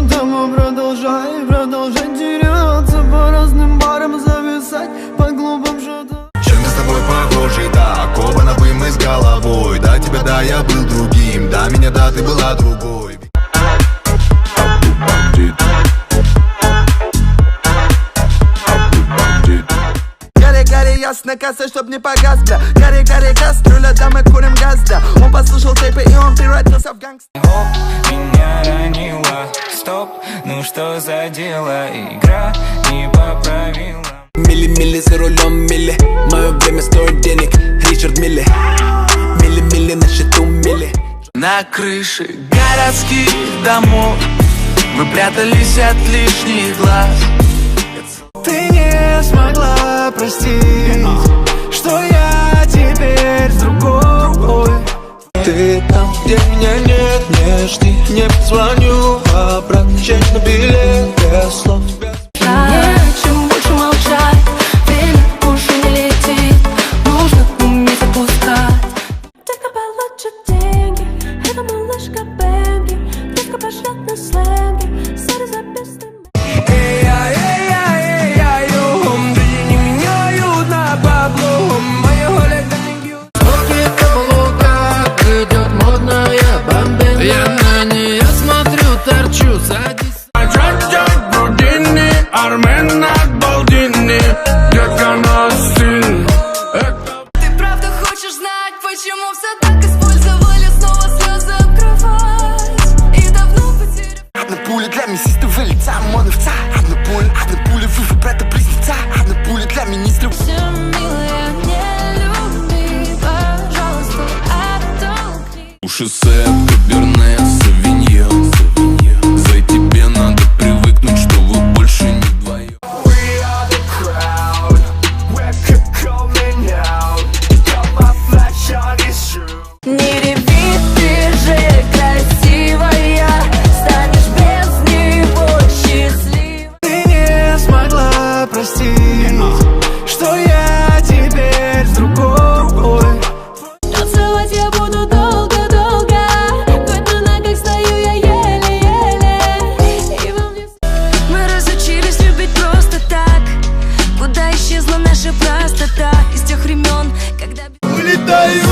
потому продолжай теряться по разным барам, зависать под клубом что-то. Чем-то с тобой похожи, так, оба напрямую с головой. Да, тебя, да, я был другим, да, меня, да, ты была другой. Гори, ясно, касса, чтоб не погас, бля. Гори, кастрюля, да, мы курим газ, да. Он послушал тейпы, и он превратился в гангста. Меня ранила, стоп, ну что за дело? Игра не поправила. Милли за рулем, милли. Мое время стоит денег, Ричард Милли. Милли на счету, милли. На крыше городских домов мы прятались от лишних глаз. Ты не смогла простить, что я теперь с другой. Ты там, где меня нет, не жди. Не позвоню обратно, чек на билет без слов. Чем больше молчать, время уже не летит. Нужно уметь отпускать. Только получит деньги, эта малышка Бэмби. Только пошлет на сленге, сори за песни. Люди не меняют на бабло, моего лета не бьют. Смотри, каблуках идет модная бомбина. Я на нее смотрю, торчу, садись. Армен обалденный, детка на стиль. Ты правда хочешь знать, почему все так использовали, снова слезы обкрывать и давно потерял. Одна пуля для мясистого лица, модовца. Одна пуля, вы брата-близнеца. Одна пуля для министра. Все, милая, не люби, пожалуйста, оттолкни. У шоссе Каберне Савиньон. За тебе надо привыкнуть, что вы больше не вдвоем. Не реви, ты же красивая, станешь без него счастливой. Ты не смогла простить, что я теперь с другой. Танцевать я буду долго-долго, хоть на ногах стою я еле-еле. И во мне мы разучились любить просто так. Куда исчезла наша простота из тех времен, когда... Улетаю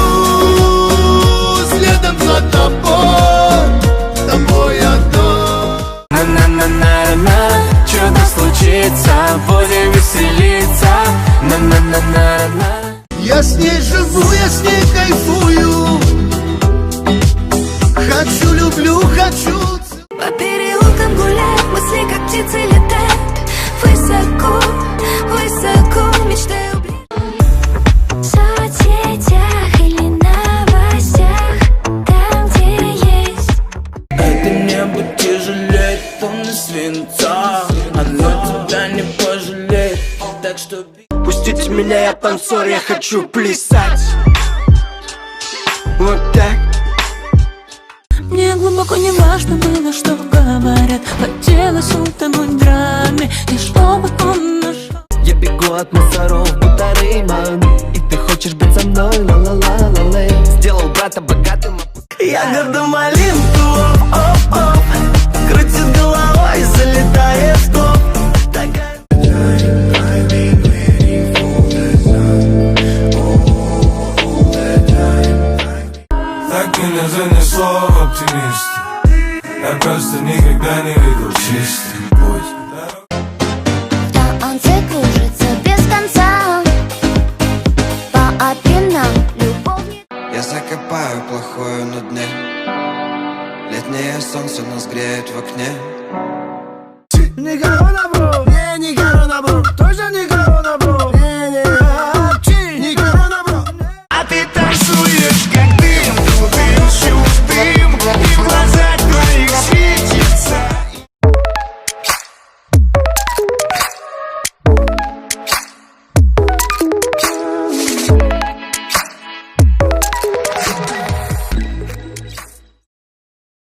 следом за тобой одно. На-на-на-на-на, чудо случится, будем веселиться. На-на-на-на-на. Я с ней живу, я с ней кайфую. Хочу, люблю, хочу. По переулкам гуляют мысли, как птицы летают высоко, высоко, мечтаю в соцсетях или новостях, там, где есть. Это небо тяжелеет, тонны свинца. Оно тебя не пожалеет, так что... Пустите меня, я танцор, я хочу плясать. Вот так. Мне глубоко не важно было, что говорят. Хотелось утонуть в драме, и чтобы он нашел. Я бегу от мусоров, будто Рейман. И ты хочешь быть со мной, ла-ла-ла-ла-лей. Сделал брата богатым. Ягода малинку, оп-оп-оп. Крутит головой, залетает в топ. Так меня занесло в оптимиста. Я просто никогда не видел чистый путь. Да он все кружится без конца. По опинам любовник. Я закопаю плохое на дне. Летнее солнце нас греет в окне. Не корона, бро, не корона, бро. Тоже не